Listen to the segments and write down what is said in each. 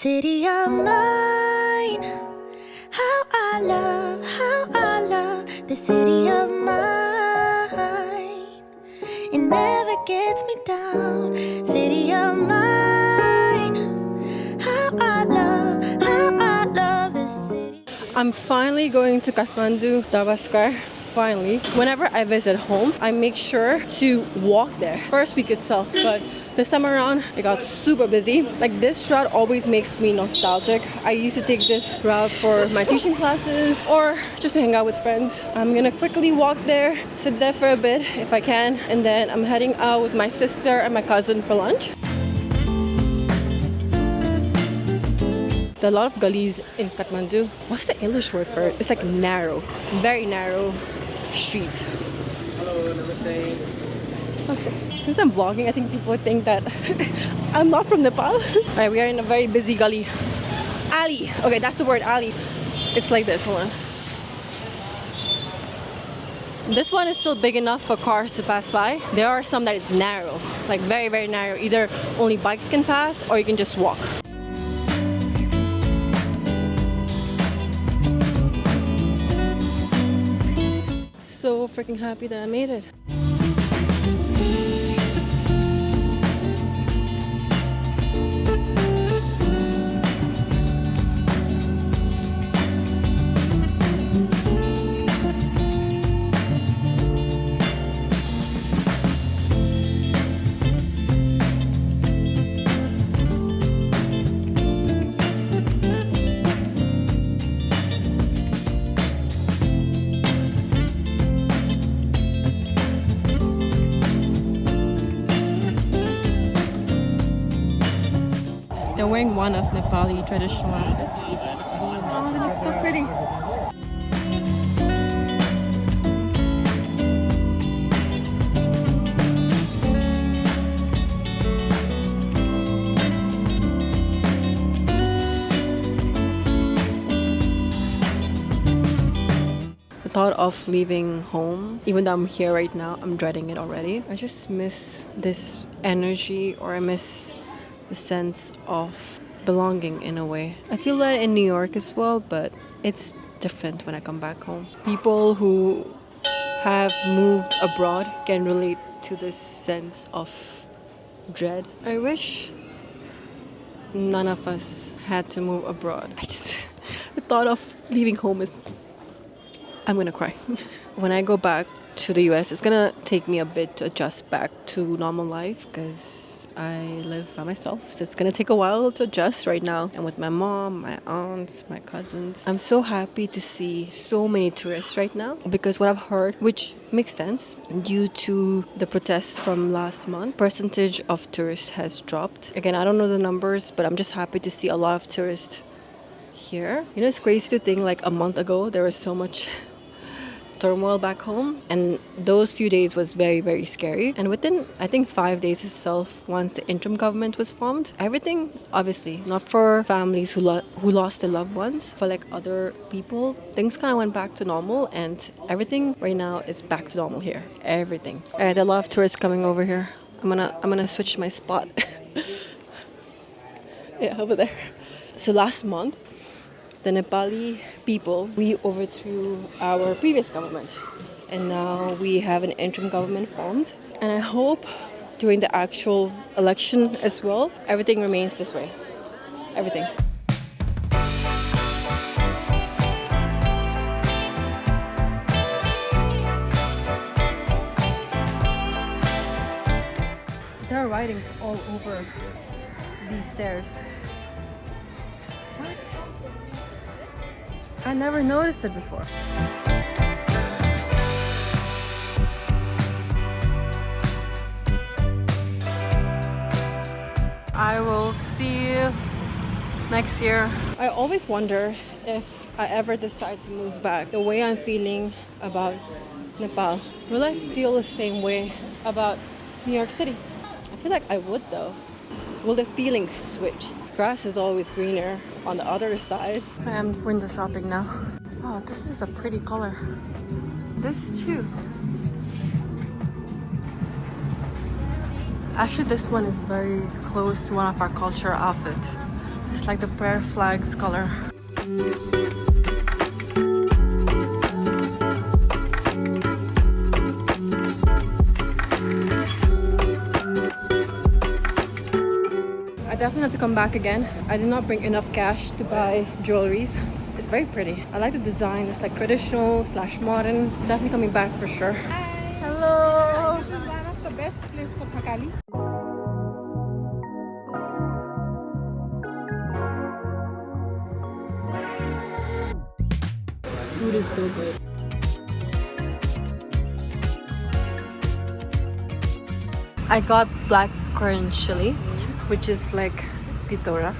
city of mine. How I love the city of mine. It never gets me down. City of mine. How I love this city. I'm finally going to Kathmandu, Durbar Square. Finally. Whenever I visit home, I make sure to walk there. First week itself, but this time around, it got super busy. Like, this route always makes me nostalgic. I used to take this route for my teaching classes or just to hang out with friends. I'm gonna quickly walk there, sit there for a bit if I can, and then I'm heading out with my sister and my cousin for lunch. There are a lot of gullies in Kathmandu. What's the English word for it? It's like narrow, very narrow street. Hello, namaste. Since I'm vlogging, I think people think that I'm not from Nepal. Alright, we are in a very busy gully. Alley. Okay, that's the word, alley. It's like this, hold on. This one is still big enough for cars to pass by. There are some that is narrow, like very, very narrow. Either only bikes can pass or you can just walk. So freaking happy that I made it. They're wearing one of Nepali traditional outfits. Oh, they look so pretty. The thought of leaving home, even though I'm here right now, I'm dreading it already. I just miss this energy, or I miss the sense of belonging in a way. I feel that in New York as well, but it's different when I come back home. People who have moved abroad can relate to this sense of dread. I wish none of us had to move abroad. The thought of leaving home is... I'm gonna cry. When I go back to the US, it's gonna take me a bit to adjust back to normal life because I live by myself, so it's gonna take a while to adjust right now. And with my mom, my aunts, my cousins, I'm so happy to see so many tourists right now, because what I've heard, which makes sense, due to the protests from last month, percentage of tourists has dropped. Again, I don't know the numbers, but I'm just happy to see a lot of tourists here. You know, it's crazy to think like a month ago there was so much turmoil back home, and those few days was very, very scary. And within, I think, 5 days itself, once the interim government was formed, everything, obviously not for families who lost their loved ones, for like other people, things kind of went back to normal, and everything right now is back to normal here. Everything. There are a lot of tourists coming over here. I'm gonna switch my spot. Yeah, over there. So last month, the Nepali people, we overthrew our previous government, and now we have an interim government formed. And I hope during the actual election as well, everything remains this way. Everything. There are writings all over these stairs. I never noticed it before. I will see you next year. I always wonder if I ever decide to move back, the way I'm feeling about Nepal, will I feel the same way about New York City? I feel like I would though. Will the feeling switch? Grass is always greener on the other side. I am window shopping now. Oh, this is a pretty color. This too. Actually, this one is very close to one of our cultural outfits. It's like the prayer flag's color. I definitely have to come back again. I did not bring enough cash to buy jewelries. It's very pretty. I like the design. It's like traditional / modern. Definitely coming back for sure. Hello. This is one of the best place for thakali. Food is so good. I got black currant chili, which is like pitora.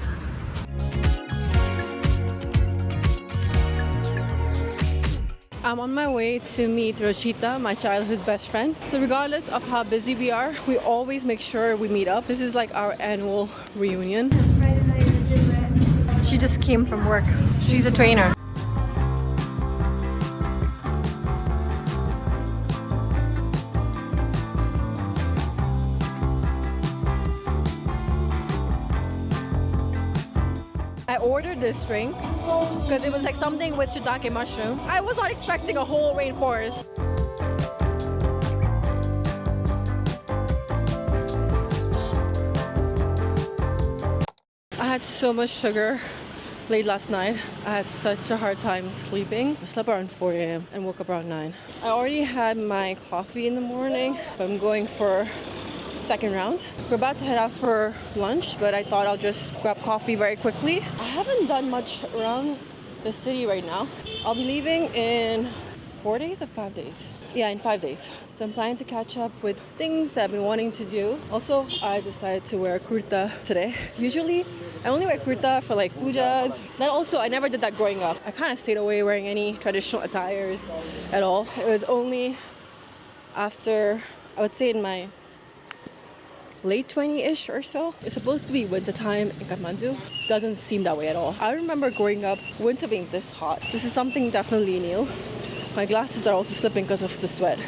I'm on my way to meet Roshita, my childhood best friend. So regardless of how busy we are, we always make sure we meet up. This is like our annual reunion. She just came from work. She's a trainer. I ordered this drink because it was like something with shiitake mushroom. I was not expecting a whole rainforest. I had so much sugar late last night. I had such a hard time sleeping. I slept around 4 a.m. and woke up around 9. I already had my coffee in the morning, but I'm going for second round. We're about to head out for lunch, but I thought I'll just grab coffee very quickly. I haven't done much around the city right now. I'll be leaving in 4 days or 5 days? Yeah, in 5 days. So I'm planning to catch up with things that I've been wanting to do. Also, I decided to wear kurta today. Usually, I only wear kurta for like pujas. Then also, I never did that growing up. I kind of stayed away wearing any traditional attires at all. It was only after, I would say in my late 20-ish or so. It's supposed to be wintertime in Kathmandu. Doesn't seem that way at all. I remember growing up, winter being this hot. This is something definitely new. My glasses are also slipping because of the sweat.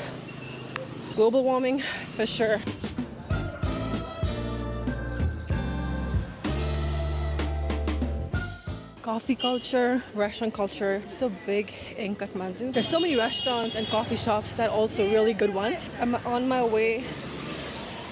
Global warming, for sure. Coffee culture, restaurant culture is so big in Kathmandu. There's so many restaurants and coffee shops that are also really good ones. I'm on my way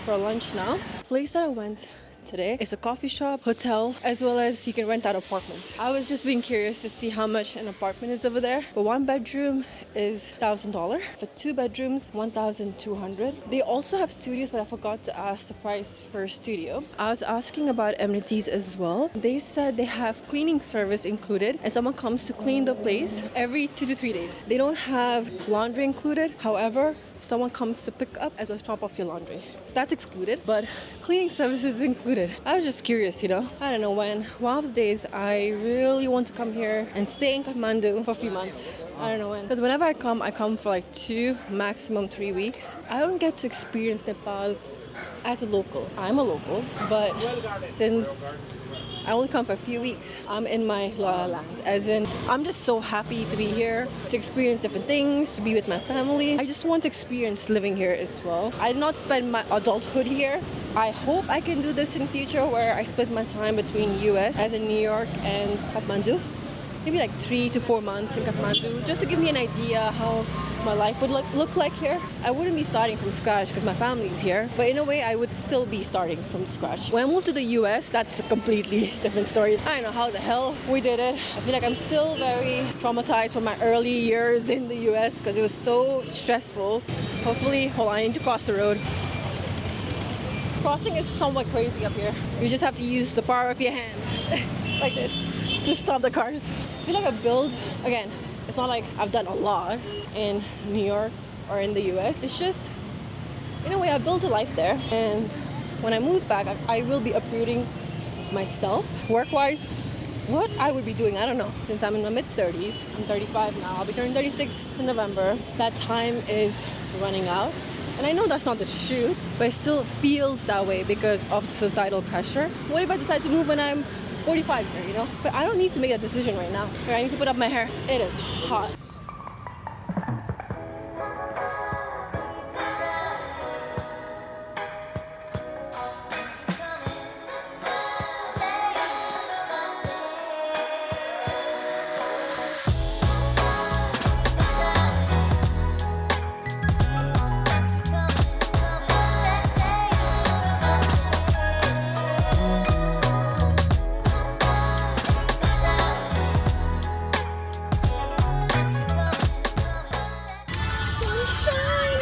for lunch now. Place that I went today is a coffee shop, hotel, as well as you can rent out apartments. I was just being curious to see how much an apartment is over there. But 1 bedroom is $1,000. For 2 bedrooms, $1,200. They also have studios, but I forgot to ask the price for a studio. I was asking about amenities as well. They said they have cleaning service included, and someone comes to clean the place every 2 to 3 days. They don't have laundry included. However, someone comes to pick up as well as drop off your laundry. So that's excluded, but cleaning services is included. I was just curious, you know. I don't know when. One of the days I really want to come here and stay in Kathmandu for a few months. I don't know when. But whenever I come for like 2, maximum 3 weeks. I don't get to experience Nepal as a local. I'm a local, but since I only come for a few weeks, I'm in my la la land. As in, I'm just so happy to be here, to experience different things, to be with my family. I just want to experience living here as well. I did not spend my adulthood here. I hope I can do this in future where I split my time between US, as in New York and Kathmandu. Maybe like 3 to 4 months in Kathmandu, just to give me an idea how my life would look like here. I wouldn't be starting from scratch because my family's here, but in a way I would still be starting from scratch. When I moved to the US, that's a completely different story. I don't know how the hell we did it. I feel like I'm still very traumatized from my early years in the US because it was so stressful. Hopefully, hold on, I need to cross the road. Crossing is somewhat crazy up here. You just have to use the power of your hand, like this, to stop the cars. I feel like I build, again, it's not like I've done a lot in New York or in the US. It's just, in a way, I built a life there. And when I move back, I will be uprooting myself. Work-wise, what I would be doing, I don't know. Since I'm in my mid-30s, I'm 35 now. I'll be turning 36 in November. That time is running out. And I know that's not the truth, but it still feels that way because of the societal pressure. What if I decide to move when I'm 45 here, you know? But I don't need to make that decision right now. I need to put up my hair. It is hot.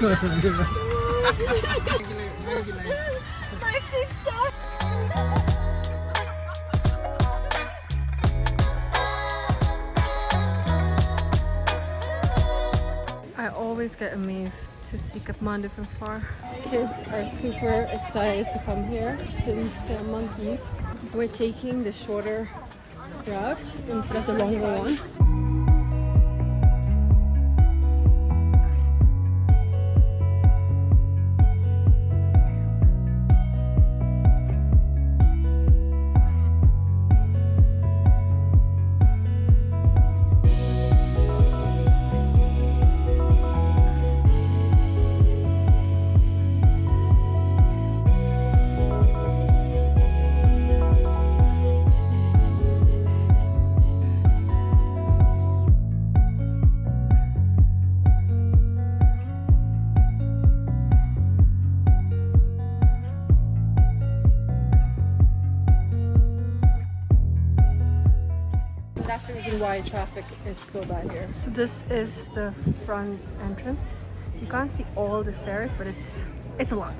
My sister. I always get amazed to see Kathmandu from far. Kids are super excited to come here since they're monkeys. We're taking the shorter route instead of the longer one. That's the reason why traffic is so bad here. This is the front entrance. You can't see all the stairs, but it's a lot.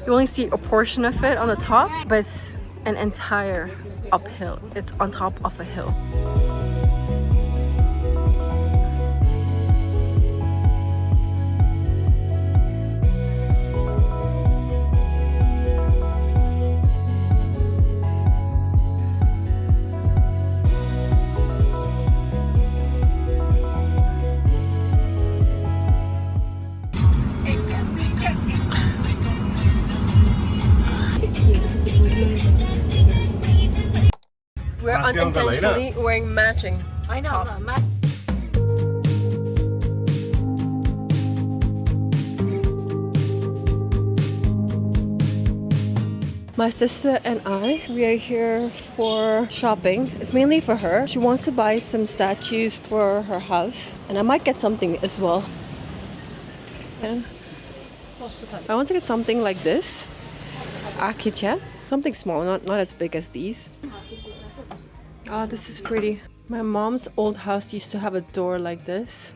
You only see a portion of it on the top, but it's an entire uphill. It's on top of a hill. We're unintentionally wearing matching. I know. My sister and we are here for shopping. It's mainly for her. She wants to buy some statues for her house, and I might get something as well. Yeah. I want to get something like this. Akicha. Something small, not as big as these. Ah, this is pretty. My mom's old house used to have a door like this.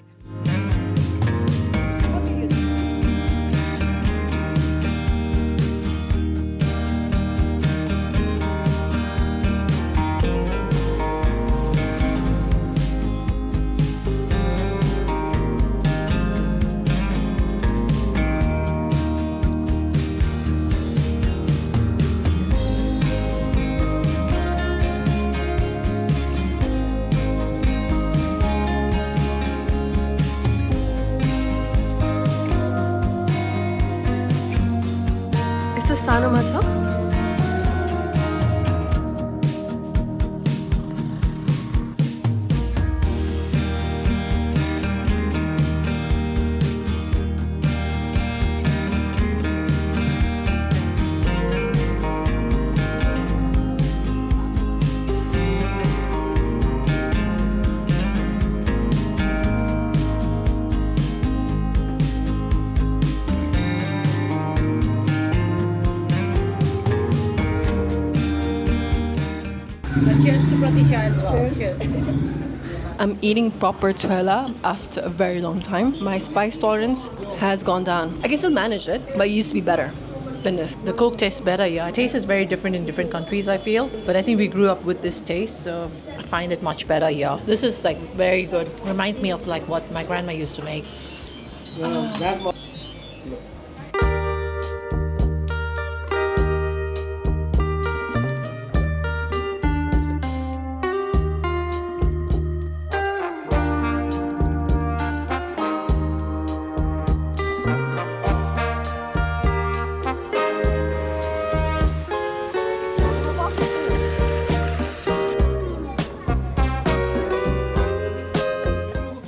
Sana macho? Cheers to Pratisha as well. Cheers. I'm eating proper tuela after a very long time. My spice tolerance has gone down. I can still manage it, but it used to be better than this. The Coke tastes better, yeah. Taste is very different in different countries, I feel. But I think we grew up with this taste, so I find it much better, yeah. This is like very good. Reminds me of like what my grandma used to make.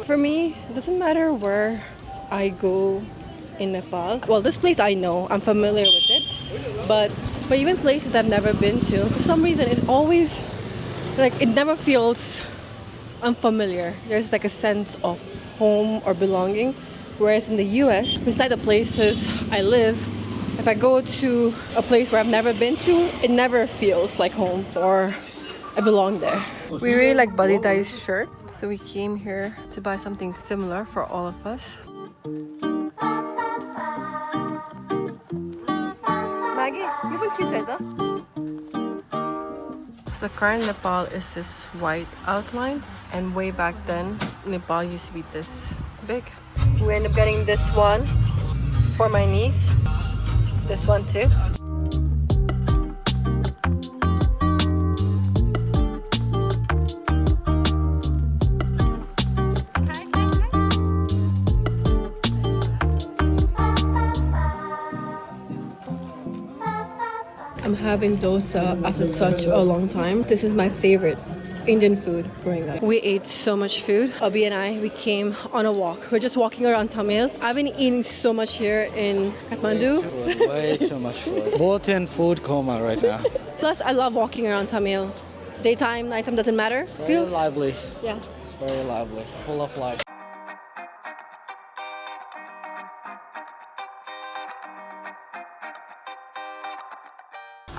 For me, it doesn't matter where I go in Nepal. Well, this place I know, I'm familiar with it, but even places I've never been to, for some reason it always, it never feels unfamiliar. There's like a sense of home or belonging, whereas in the US, beside the places I live, if I go to a place where I've never been to, it never feels like home or I belong there. We really like Buddy Dai's shirt, so we came here to buy something similar for all of us. Tezza. So the current Nepal is this white outline, and way back then, Nepal used to be this big. We ended up getting this one for my niece. This one too. I'm having dosa after such a long time. This is my favorite Indian food growing up. We ate so much food. Abhi and I, we came on a walk. We're just walking around Thamel. I've been eating so much here in Kathmandu. Way too much food. Both in food coma right now. Plus, I love walking around Thamel. Daytime, nighttime, doesn't matter. Very lively. Yeah. It's very lively. Full of life.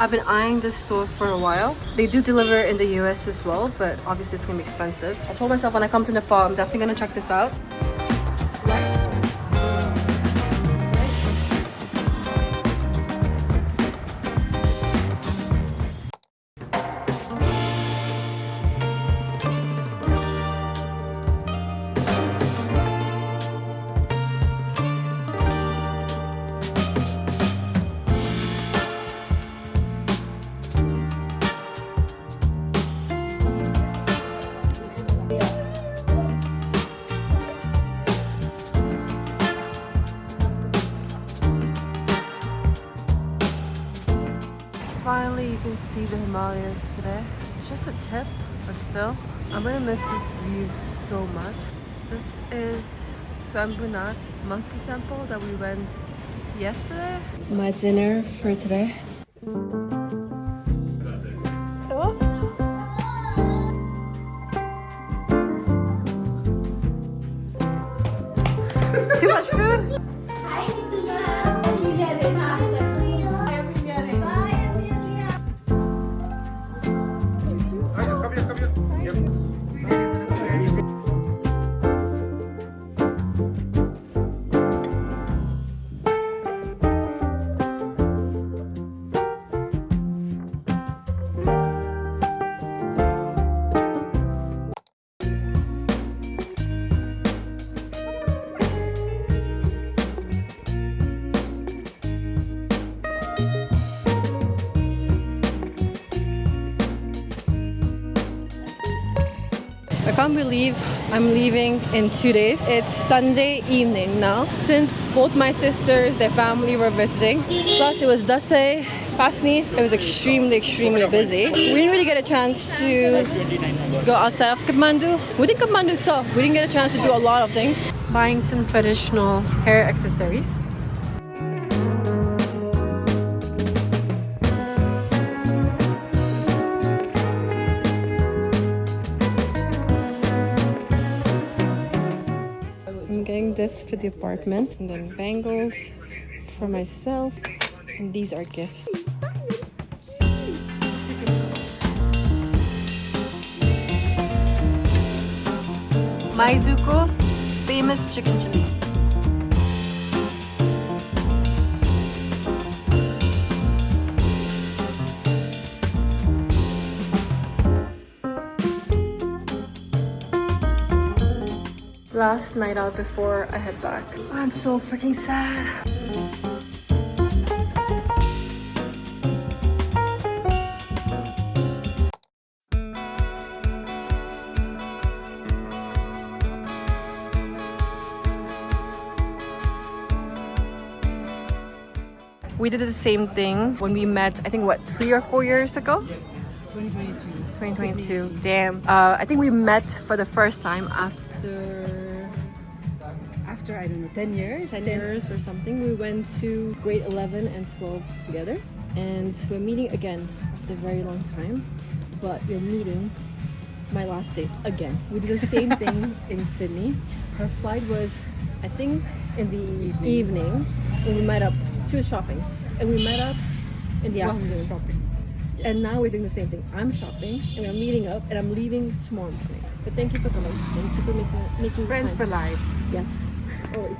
I've been eyeing this store for a while. They do deliver in the US as well, but obviously it's gonna be expensive. I told myself when I come to Nepal, I'm definitely gonna check this out. Finally, you can see the Himalayas today. It's just a tip, but still, I'm gonna miss this view so much. This is Swambhunath Monkey Temple that we went to yesterday. My dinner for today. Too much food? I can't believe I'm leaving in 2 days. It's Sunday evening now. Since both my sisters, their family were visiting. Plus it was Dasai, Pasni. It was extremely busy. We didn't really get a chance to go outside of Kathmandu. Within Kathmandu itself, we didn't get a chance to do a lot of things. Buying some traditional hair accessories. This for the apartment, and then bangles for myself, and these are gifts. Maizuko famous chicken chili. Last night out before I head back. I'm so freaking sad. We did the same thing when we met, I think, what, 3 or 4 years ago? 2022. Damn. I think we met for the first time after, I don't know, 10 years? 10 years or something. We went to grade 11 and 12 together. And we're meeting again after a very long time. But we're meeting my last date again. We did the same thing in Sydney. Her flight was, I think, in the evening when we met up. She was shopping. And we met up in the afternoon. Shopping. And now we're doing the same thing. I'm shopping and we're meeting up and I'm leaving tomorrow morning. But thank you for coming. Thank you for making Friends time. for life. Yes, always.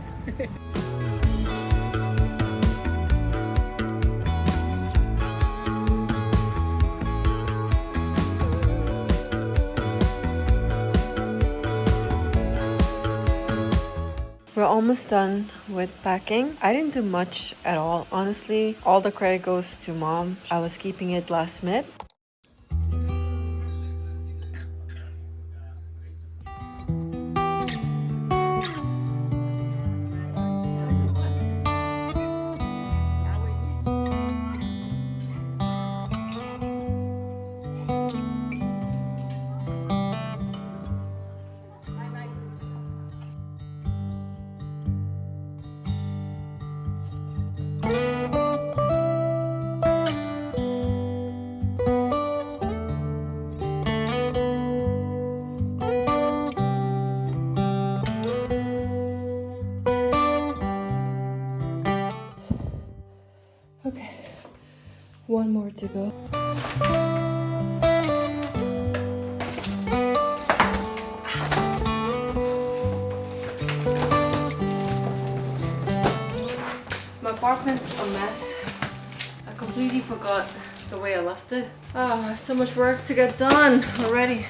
We're almost done with packing. I didn't do much at all, honestly. All the credit goes to mom. I was keeping it last minute. Okay, one more to go. My apartment's a mess. I completely forgot the way I left it. Oh, I have so much work to get done already.